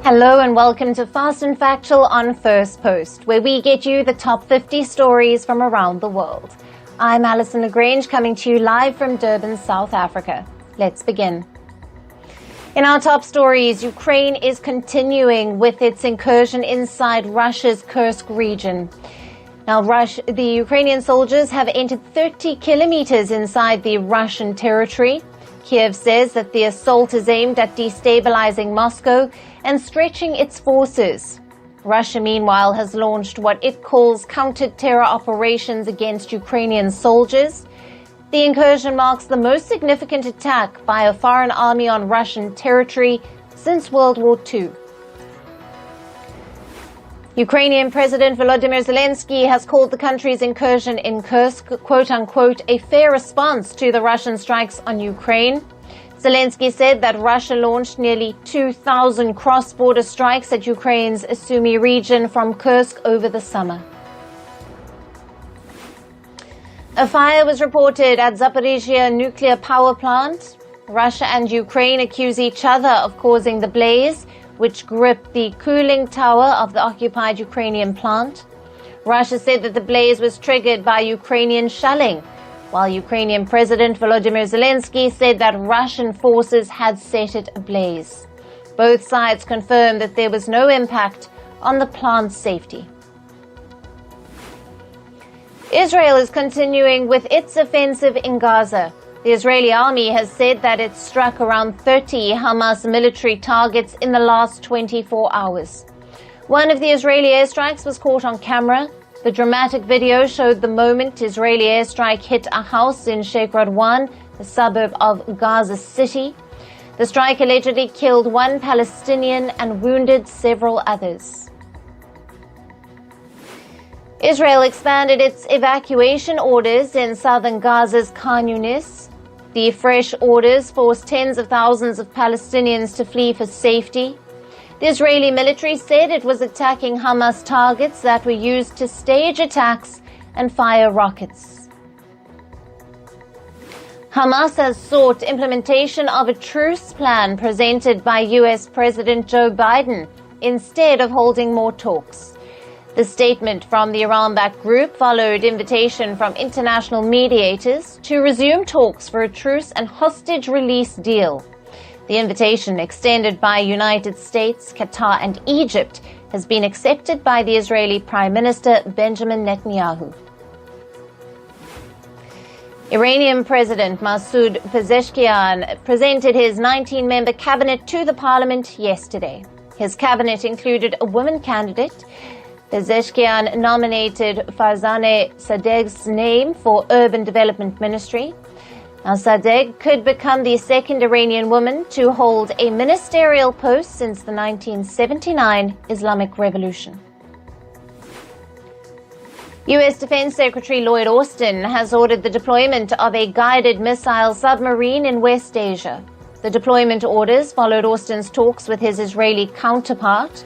Hello and welcome to Fast and Factual on Firstpost, where we get you the top 50 stories from around the world. I'm Alison LaGrange coming to you live from Durban, South Africa. Let's begin. In our top stories, Ukraine is continuing with its incursion inside Russia's Kursk region. Now, the Ukrainian soldiers have entered 30 kilometers inside the Russian territory. Kiev says that the assault is aimed at destabilizing Moscow and stretching its forces. Russia, meanwhile, has launched what it calls counter-terror operations against Ukrainian soldiers. The incursion marks the most significant attack by a foreign army on Russian territory since World War II. Ukrainian President Volodymyr Zelensky has called the country's incursion in Kursk, quote-unquote, a fair response to the Russian strikes on Ukraine. Zelensky said that Russia launched nearly 2,000 cross-border strikes at Ukraine's Sumy region from Kursk over the summer. A fire was reported at Zaporizhzhia nuclear power plant. Russia and Ukraine accuse each other of causing the blaze, which gripped the cooling tower of the occupied Ukrainian plant. Russia said that the blaze was triggered by Ukrainian shelling, while Ukrainian President Volodymyr Zelensky said that Russian forces had set it ablaze. Both sides confirmed that there was no impact on the plant's safety. Israel is continuing with its offensive in Gaza. The Israeli army has said that it struck around 30 Hamas military targets in the last 24 hours. One of the Israeli airstrikes was caught on camera. The dramatic video showed the moment Israeli airstrike hit a house in Sheikh Radwan, a suburb of Gaza City. The strike allegedly killed one Palestinian and wounded several others. Israel expanded its evacuation orders in southern Gaza's Khan Younis. The fresh orders forced tens of thousands of Palestinians to flee for safety. The Israeli military said it was attacking Hamas targets that were used to stage attacks and fire rockets. Hamas has sought implementation of a truce plan presented by U.S. President Joe Biden instead of holding more talks. The statement from the Iran-backed group followed invitation from international mediators to resume talks for a truce and hostage release deal. The invitation, extended by United States, Qatar and Egypt, has been accepted by the Israeli Prime Minister Benjamin Netanyahu. Iranian President Masoud Pezeshkian presented his 19-member cabinet to the parliament yesterday. His cabinet included a woman candidate. Pezeshkian nominated Farzaneh Sadeg's name for Urban Development Ministry. Now, Sadegh could become the second Iranian woman to hold a ministerial post since the 1979 Islamic Revolution. U.S. Defence Secretary Lloyd Austin has ordered the deployment of a guided missile submarine in West Asia. The deployment orders followed Austin's talks with his Israeli counterpart.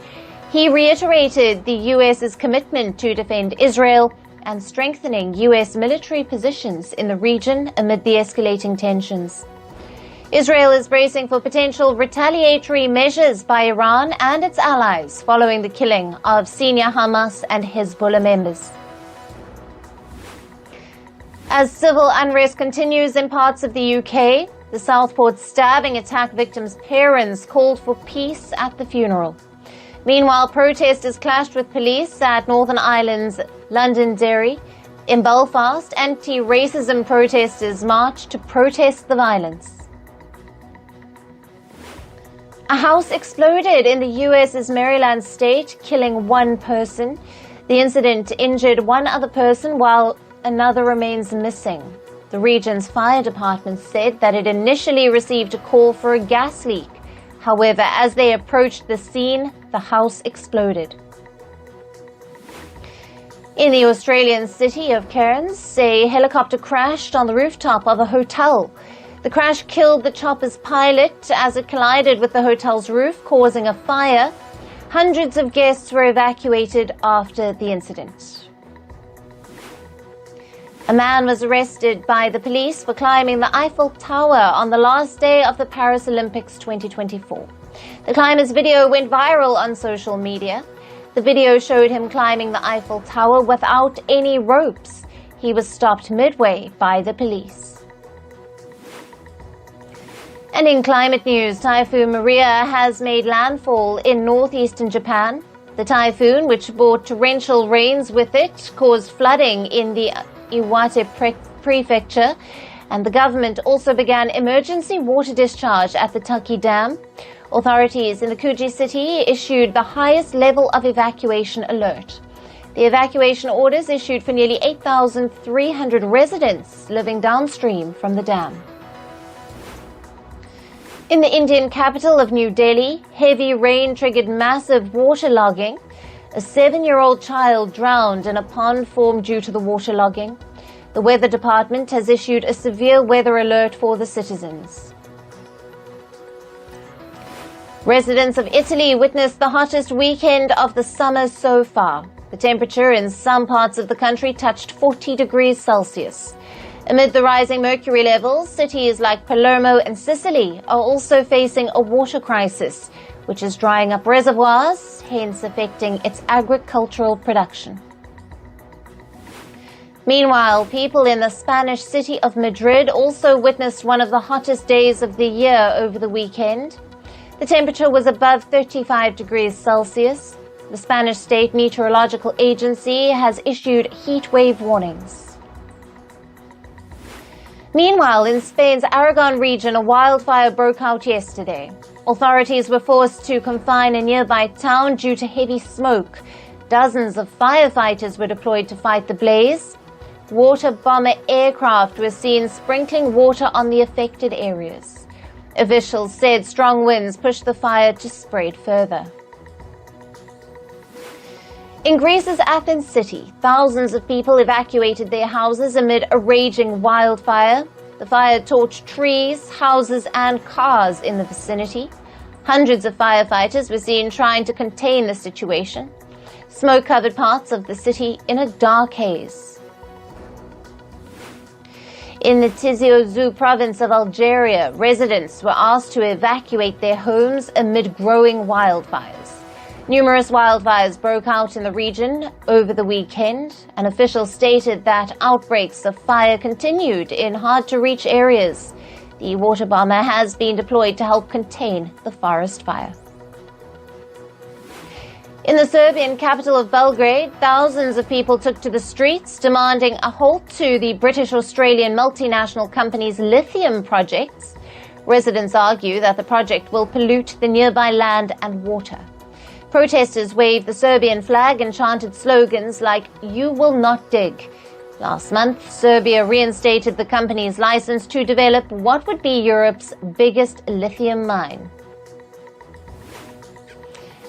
He reiterated the U.S.'s commitment to defend Israel and strengthening U.S. military positions in the region amid the escalating tensions. Israel is bracing for potential retaliatory measures by Iran and its allies following the killing of senior Hamas and Hezbollah members. As civil unrest continues in parts of the UK, the Southport stabbing attack victims' parents called for peace at the funeral. Meanwhile, protesters clashed with police at Northern Ireland's Londonderry. In Belfast, anti-racism protesters marched to protest the violence. A house exploded in the U.S.'s Maryland state, killing one person. The incident injured one other person while another remains missing. The region's fire department said that it initially received a call for a gas leak. However, as they approached the scene, the house exploded. In the Australian city of Cairns, a helicopter crashed on the rooftop of a hotel. The crash killed the chopper's pilot as it collided with the hotel's roof, causing a fire. Hundreds of guests were evacuated after the incident. A man was arrested by the police for climbing the Eiffel Tower on the last day of the Paris Olympics 2024. The climber's video went viral on social media. The video showed him climbing the Eiffel Tower without any ropes. He was stopped midway by the police. And in climate news, Typhoon Maria has made landfall in northeastern Japan. The typhoon, which brought torrential rains with it, caused flooding in the Iwate prefecture, and the government also began emergency water discharge at the Taki Dam. Authorities in the Kuji city issued the highest level of evacuation alert. The evacuation orders issued for nearly 8,300 residents living downstream from the dam. In the Indian capital of New Delhi, heavy rain triggered massive waterlogging. A 7-year-old child drowned in a pond formed due to the waterlogging. The weather department has issued a severe weather alert for the citizens. Residents of Italy witnessed the hottest weekend of the summer so far. The temperature in some parts of the country touched 40 degrees Celsius. Amid the rising mercury levels, cities like Palermo and Sicily are also facing a water crisis, which is drying up reservoirs, hence affecting its agricultural production. Meanwhile, people in the Spanish city of Madrid also witnessed one of the hottest days of the year over the weekend. The temperature was above 35 degrees Celsius. The Spanish State Meteorological Agency has issued heat wave warnings. Meanwhile, in Spain's Aragon region, a wildfire broke out yesterday. Authorities were forced to confine a nearby town due to heavy smoke. Dozens of firefighters were deployed to fight the blaze. Water bomber aircraft were seen sprinkling water on the affected areas. Officials said strong winds pushed the fire to spread further. In Greece's Athens city, thousands of people evacuated their houses amid a raging wildfire. The fire torched trees, houses, and cars in the vicinity. Hundreds of firefighters were seen trying to contain the situation. Smoke covered parts of the city in a dark haze. In the Tizi Ouzou province of Algeria, residents were asked to evacuate their homes amid growing wildfires. Numerous wildfires broke out in the region over the weekend, and officials stated that outbreaks of fire continued in hard-to-reach areas. The water bomber has been deployed to help contain the forest fire. In the Serbian capital of Belgrade, thousands of people took to the streets demanding a halt to the British-Australian multinational company's lithium projects. Residents argue that the project will pollute the nearby land and water. Protesters waved the Serbian flag and chanted slogans like, "You will not dig." Last month, Serbia reinstated the company's license to develop what would be Europe's biggest lithium mine.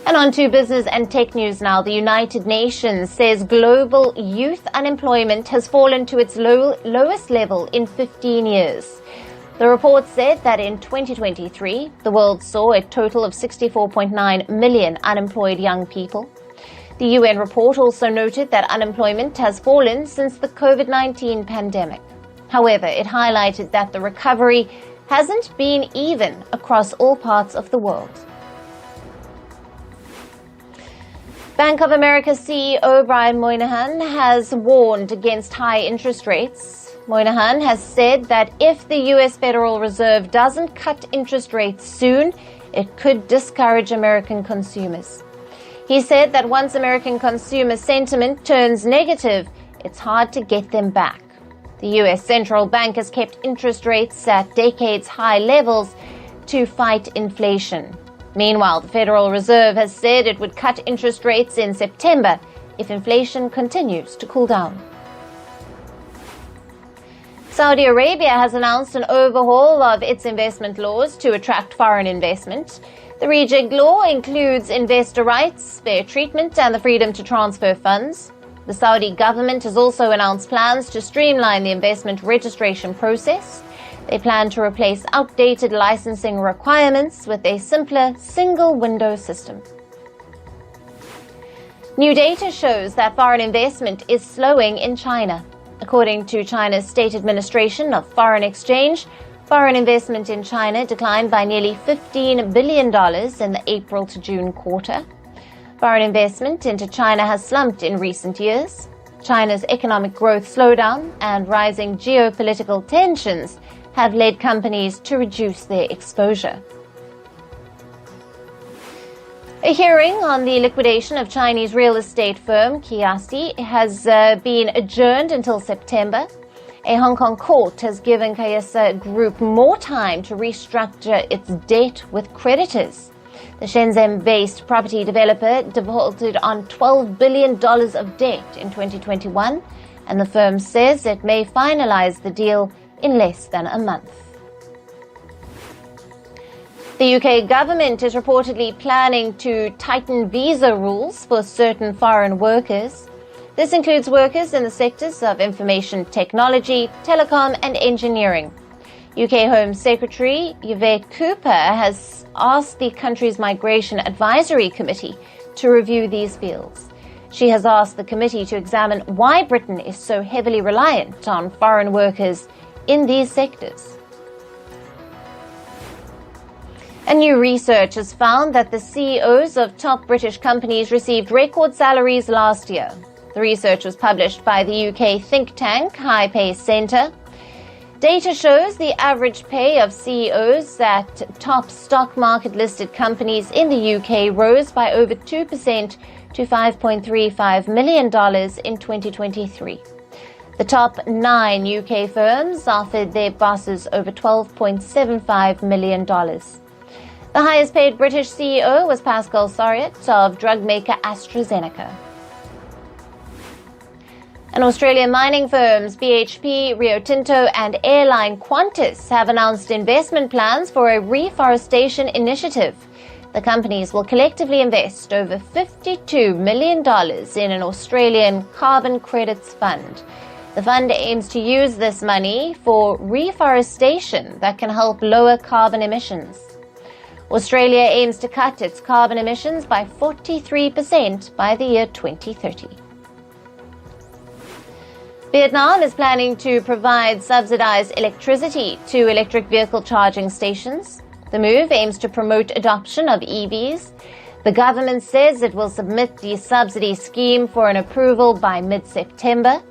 And on to business and tech news now. The United Nations says global youth unemployment has fallen to its lowest level in 15 years. The report said that in 2023, the world saw a total of 64.9 million unemployed young people. The UN report also noted that unemployment has fallen since the COVID-19 pandemic. However, it highlighted that the recovery hasn't been even across all parts of the world. Bank of America CEO Brian Moynihan has warned against high interest rates. Moynihan has said that if the U.S. Federal Reserve doesn't cut interest rates soon, it could discourage American consumers. He said that once American consumer sentiment turns negative, it's hard to get them back. The U.S. Central Bank has kept interest rates at decades-high levels to fight inflation. Meanwhile, the Federal Reserve has said it would cut interest rates in September if inflation continues to cool down. Saudi Arabia has announced an overhaul of its investment laws to attract foreign investment. The rejig law includes investor rights, fair treatment, and the freedom to transfer funds. The Saudi government has also announced plans to streamline the investment registration process. They plan to replace outdated licensing requirements with a simpler single-window system. New data shows that foreign investment is slowing in China. According to China's State Administration of Foreign Exchange, Foreign investment in China declined by nearly $15 billion in the April to June quarter. Foreign investment into China has slumped in recent years. China's economic growth slowdown and rising geopolitical tensions have led companies to reduce their exposure. A hearing on the liquidation of Chinese real estate firm Kiasi has been adjourned until September. A Hong Kong court has given Kiasi Group more time to restructure its debt with creditors. The Shenzhen-based property developer defaulted on $12 billion of debt in 2021, and the firm says it may finalize the deal in less than a month. The UK government is reportedly planning to tighten visa rules for certain foreign workers. This includes workers in the sectors of information technology, telecom and engineering. UK Home Secretary Yvette Cooper has asked the country's Migration Advisory Committee to review these fields. She has asked the committee to examine why Britain is so heavily reliant on foreign workers in these sectors. And new research has found that the CEOs of top British companies received record salaries last year. The research was published by the UK think tank High Pay Centre. Data shows the average pay of CEOs at top stock market listed companies in the UK rose by over 2% to $5.35 million in 2023. The top 9 UK firms offered their bosses over $12.75 million. The highest paid British CEO was Pascal Soriot of drug maker AstraZeneca. And Australian mining firms BHP, Rio Tinto and airline Qantas have announced investment plans for a reforestation initiative. The companies will collectively invest over $52 million in an Australian carbon credits fund. The fund aims to use this money for reforestation that can help lower carbon emissions. Australia aims to cut its carbon emissions by 43% by the year 2030. Vietnam is planning to provide subsidized electricity to electric vehicle charging stations. The move aims to promote adoption of EVs. The government says it will submit the subsidy scheme for an approval by mid-September.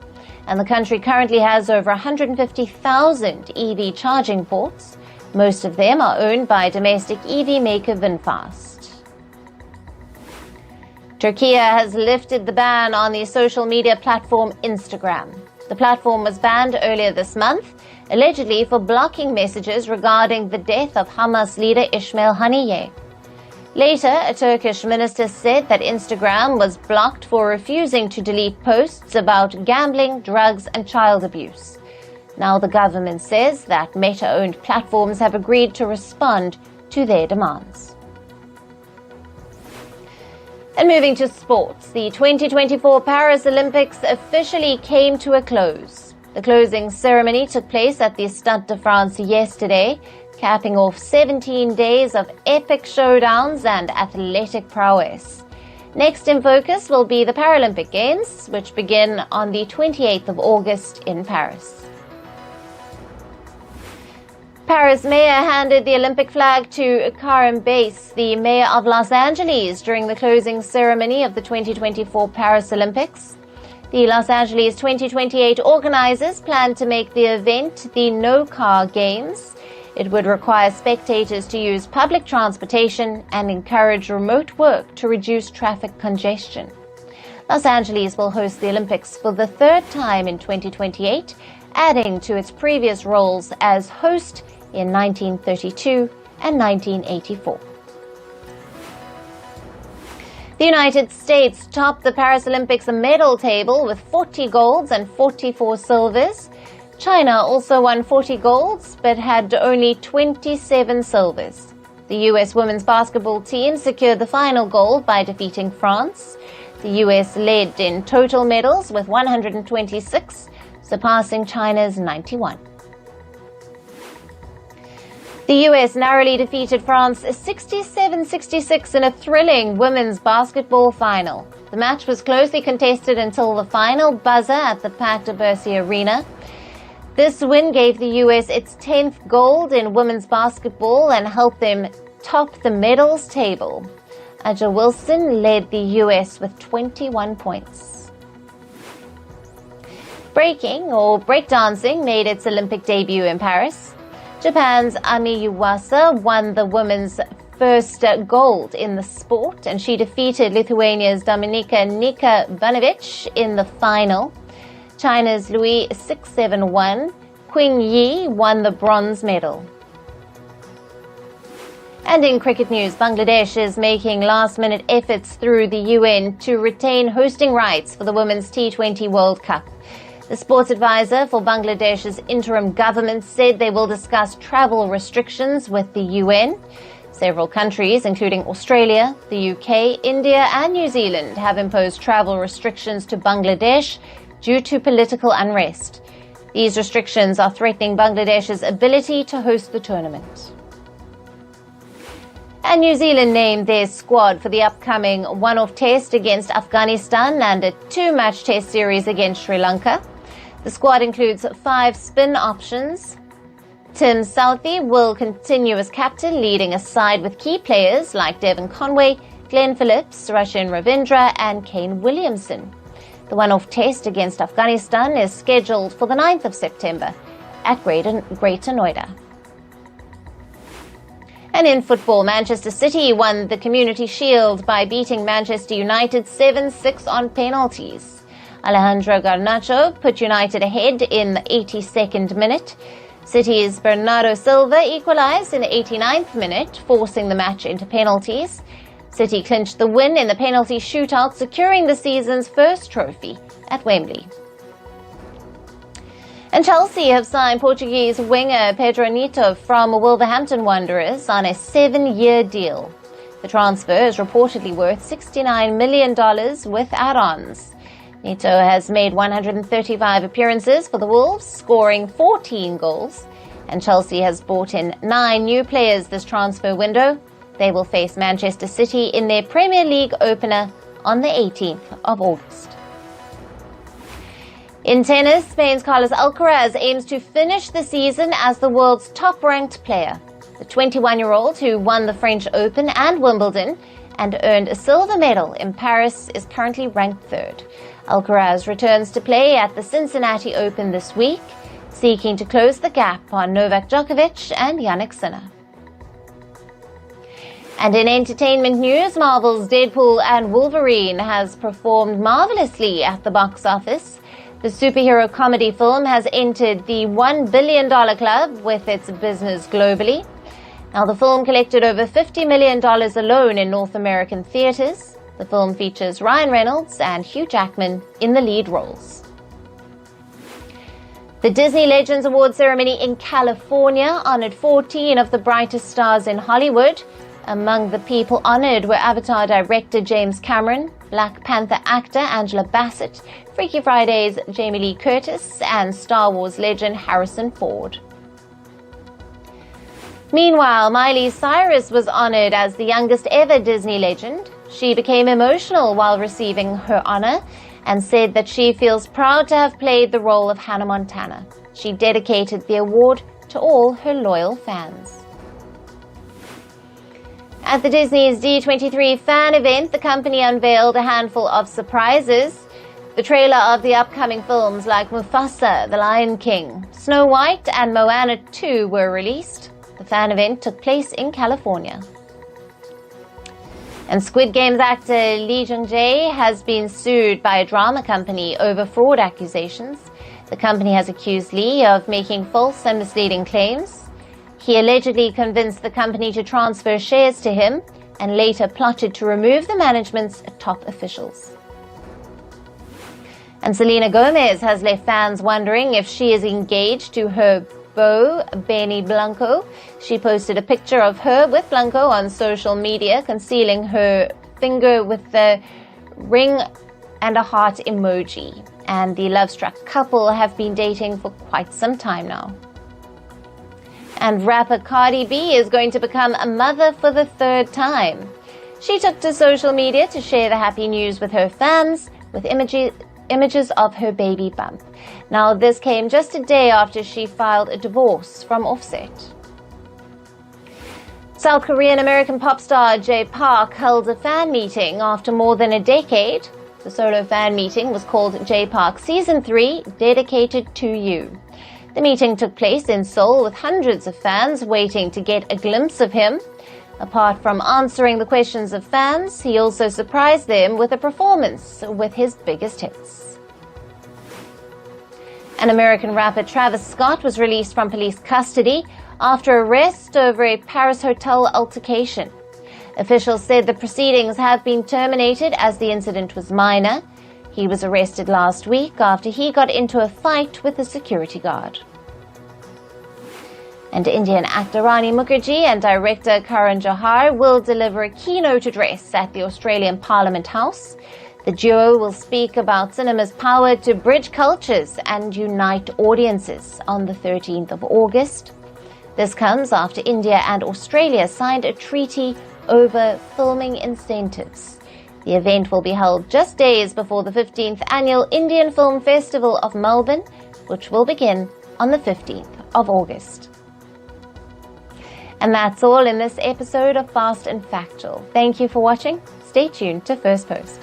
And the country currently has over 150,000 EV charging ports. Most of them are owned by domestic EV maker VinFast. Turkey has lifted the ban on the social media platform Instagram. The platform was banned earlier this month, allegedly for blocking messages regarding the death of Hamas leader Ismail Haniyeh. Later, a Turkish minister said that Instagram was blocked for refusing to delete posts about gambling, drugs and child abuse. Now the government says that Meta-owned platforms have agreed to respond to their demands. And moving to sports, the 2024 Paris Olympics officially came to a close. The closing ceremony took place at the Stade de France yesterday, capping off 17 days of epic showdowns and athletic prowess. Next in focus will be the Paralympic Games, which begin on the 28th of August in Paris. Paris mayor handed the Olympic flag to Karen Bass, the mayor of Los Angeles, during the closing ceremony of the 2024 Paris Olympics. The Los Angeles 2028 organizers plan to make the event the no-car games. It would require spectators to use public transportation and encourage remote work to reduce traffic congestion. Los Angeles will host the Olympics for the third time in 2028, adding to its previous roles as host in 1932 and 1984. The United States topped the Paris Olympics medal table with 40 golds and 44 silvers. China also won 40 golds but had only 27 silvers. The U.S. women's basketball team secured the final gold by defeating France. The U.S. led in total medals with 126, surpassing China's 91. The U.S. narrowly defeated France 67-66 in a thrilling women's basketball final. The match was closely contested until the final buzzer at the packed Bercy Arena. This win gave the US its 10th gold in women's basketball and helped them top the medals table. A'ja Wilson led the US with 21 points. Breaking or breakdancing made its Olympic debut in Paris. Japan's Ami Yuasa won the women's first gold in the sport, and she defeated Lithuania's Dominika Nikabanovic in the final. China's Louis 671 Qing Yi won the bronze medal. And in cricket news, Bangladesh is making last-minute efforts through the UN to retain hosting rights for the Women's T20 World Cup. The sports advisor for Bangladesh's interim government said they will discuss travel restrictions with the UN. Several countries, including Australia, the UK, India and New Zealand, have imposed travel restrictions to Bangladesh due to political unrest. These restrictions are threatening Bangladesh's ability to host the tournament. And New Zealand named their squad for the upcoming one-off test against Afghanistan and a two-match test series against Sri Lanka. The squad includes 5 spin options. Tim Southey will continue as captain, leading a side with key players like Devon Conway, Glenn Phillips, Roshan Ravindra and Kane Williamson. The one-off test against Afghanistan is scheduled for the 9th of September at Greater Noida. And in football, Manchester City won the Community Shield by beating Manchester United 7-6 on penalties. Alejandro Garnacho put United ahead in the 82nd minute. City's Bernardo Silva equalised in the 89th minute, forcing the match into penalties. City clinched the win in the penalty shootout, securing the season's first trophy at Wembley. And Chelsea have signed Portuguese winger Pedro Neto from Wolverhampton Wanderers on a 7-year deal. The transfer is reportedly worth $69 million with add-ons. Neto has made 135 appearances for the Wolves, scoring 14 goals. And Chelsea has brought in 9 new players this transfer window. They will face Manchester City in their Premier League opener on the 18th of August. In tennis, Spain's Carlos Alcaraz aims to finish the season as the world's top-ranked player. The 21-year-old, who won the French Open and Wimbledon and earned a silver medal in Paris, is currently ranked 3rd. Alcaraz returns to play at the Cincinnati Open this week, seeking to close the gap on Novak Djokovic and Jannik Sinner. And in entertainment news, Marvel's Deadpool and Wolverine has performed marvelously at the box office. The superhero comedy film has entered the $1 billion club with its business globally. Now, the film collected over $50 million alone in North American theaters. The film features Ryan Reynolds and Hugh Jackman in the lead roles. The Disney Legends Awards ceremony in California honored 14 of the brightest stars in Hollywood. Among the people honored were Avatar director James Cameron, Black Panther actor Angela Bassett, Freaky Friday's Jamie Lee Curtis, and Star Wars legend Harrison Ford. Meanwhile, Miley Cyrus was honored as the youngest ever Disney legend. She became emotional while receiving her honor and said that she feels proud to have played the role of Hannah Montana. She dedicated the award to all her loyal fans. At the Disney's D23 fan event, the company unveiled a handful of surprises. The trailer of the upcoming films like Mufasa, The Lion King, Snow White and Moana 2 were released. The fan event took place in California. And Squid Game's actor Lee Jung-jae has been sued by a drama company over fraud accusations. The company has accused Lee of making false and misleading claims. He allegedly convinced the company to transfer shares to him and later plotted to remove the management's top officials. And Selena Gomez has left fans wondering if she is engaged to her beau, Benny Blanco. She posted a picture of her with Blanco on social media, concealing her finger with the ring and a heart emoji. And the love-struck couple have been dating for quite some time now. And rapper Cardi B is going to become a mother for the 3rd time. She took to social media to share the happy news with her fans, with images of her baby bump. Now, this came just a day after she filed a divorce from Offset. South Korean-American pop star Jay Park held a fan meeting after more than a decade. The solo fan meeting was called Jay Park Season 3, Dedicated to You. The meeting took place in Seoul with hundreds of fans waiting to get a glimpse of him. Apart from answering the questions of fans, he also surprised them with a performance with his biggest hits. An American rapper Travis Scott was released from police custody after arrest over a Paris hotel altercation. Officials said the proceedings have been terminated as the incident was minor. He was arrested last week after he got into a fight with a security guard. And Indian actor Rani Mukherjee and director Karan Johar will deliver a keynote address at the Australian Parliament House. The duo will speak about cinema's power to bridge cultures and unite audiences on the 13th of August. This comes after India and Australia signed a treaty over filming incentives. The event will be held just days before the 15th Annual Indian Film Festival of Melbourne, which will begin on the 15th of August. And that's all in this episode of Fast and Factual. Thank you for watching. Stay tuned to Firstpost.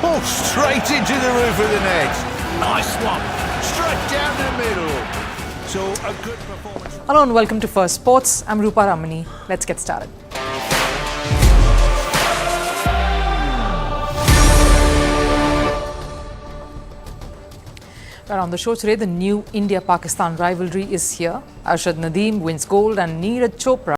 Oh, straight into the roof of the net. Nice one. Straight down the middle. So a good performance. Hello and welcome to First Sports. I'm Rupa Ramani. Let's get started. Well, on the show today, the new India-Pakistan rivalry is here. Arshad Nadeem wins gold and Neeraj Chopra